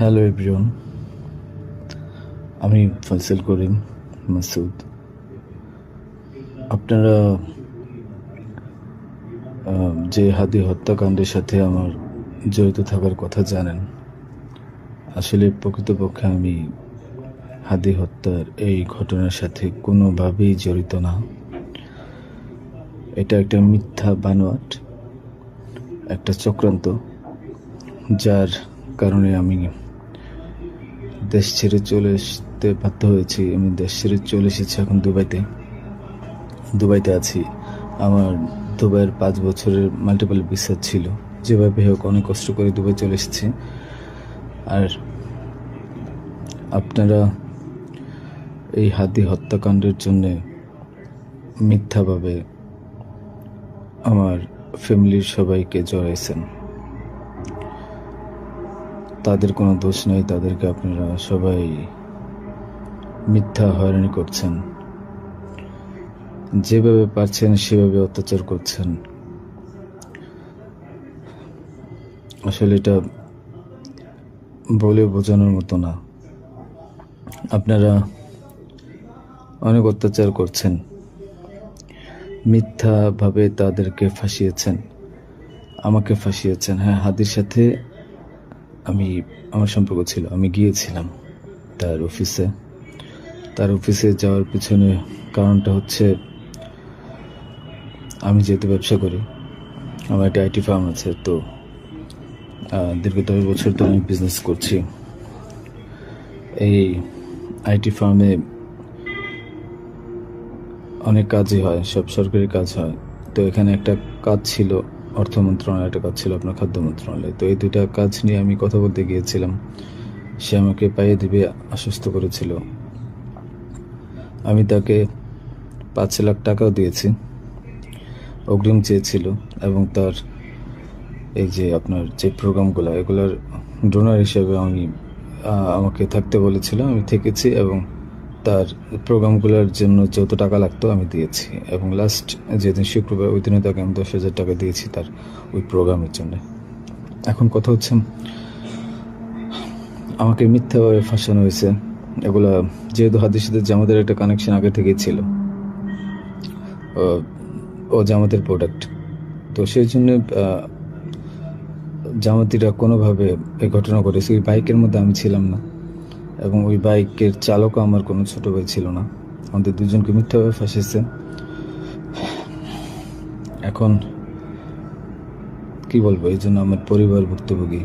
Hello everyone, আমি ফয়সাল করিম মাসুদ। আপনারা যে হাদি হত্যাকাণ্ডের সাথে আমার জড়িত থাকার কথা জানেন। আসলে প্রকৃতপক্ষে আমি হাদি হত্যার এই ঘটনার সাথে কোনোভাবেই জড়িত না। এটা একটা মিথ্যা বানোয়াট, একটা চক্রান্ত, যার কারণে আমি দেশ ছেড়ে চলে আসতে বাধ্য হয়েছি। আমি দেশ ছেড়ে চলে এসেছি এখন দুবাইতে আছি। আমার দুবাইয়ের 5 বছরের মাল্টিপল ভিসা ছিল। যেভাবে হোক অনেক কষ্ট করে দুবাই চলে এসেছি। আর আপনারা এই হাদি হত্যাকাণ্ডের জন্যে মিথ্যাভাবে আমার ফ্যামিলির সবাইকে জড়াইছেন। তাদের কোনো দোষ নেই, তাদেরকে আপনারা সবাই মিথ্যা হয়রানি করছেন। যেভাবে পারছেন সেভাবে অত্যাচার করছেন। আসলে এটা বলে বোঝানোর মতো না। আপনারা অনেক অত্যাচার করছেন, মিথ্যাভাবে তাদেরকে ফাঁসিয়েছেন, আমাকে ফাঁসিয়েছেন। হ্যাঁ, হাদির সাথে আমার সম্পর্ক ছিল। আমি গিয়েছিলাম তার অফিসে যাওয়ার পিছনে কারণটা হচ্ছে, আমি যেহেতু ব্যবসা করি, আমার একটা আইটি ফার্ম আছে। তো দীর্ঘ 10 বছর ধরে আমি বিজনেস করছি। এই আইটি ফার্মে অনেক কাজই হয়, সব সরকারি কাজ হয়। তো এখানে একটা কাজ ছিল অর্থ মন্ত্রণালয়, একটা কাজ ছিল আপনার খাদ্য মন্ত্রণালয়। তো এই দুইটা কাজ নিয়ে আমি কথা বলতে গিয়েছিলাম। সে আমাকে পাইয়ে দিবে আশ্বস্ত করেছিল। আমি তাকে 5 লাখ টাকাও দিয়েছি, অগ্রিম চেয়েছিল। এবং তার এই যে আপনার যে প্রোগ্রামগুলো, এগুলোর ডোনার হিসেবে আমাকে থাকতে বলেছিল। আমি থেকেছি এবং তার প্রোগ্রামগুলোর জন্য যত টাকা লাগতো আমি দিয়েছি। এবং লাস্ট যেদিন শুক্রবার, ওই দিনে তাকে আমি 10,000 টাকা দিয়েছি তার ওই প্রোগ্রামের জন্য। এখন কথা হচ্ছে, আমাকে মিথ্যাভাবে ফাঁসানো হয়েছে। এগুলা যেহেতু হাদির সাথে জামাতের একটা কানেকশন আগে থেকেই ছিল, ও জামাতের প্রোডাক্ট। তো সেই জন্য জামাতিরা কোনোভাবে এই ঘটনা ঘটেছে। ওই বাইকের মধ্যে আমি ছিলাম না, এবং ওই বাইকের চালকও আমার কোনো ছোট ভাই ছিল না। আমাদের দুজনকে মিথ্যাভাবে ফাঁসিয়েছে। এখন কি বলবো, এই জন্য আমার পরিবার ভুক্তভোগী।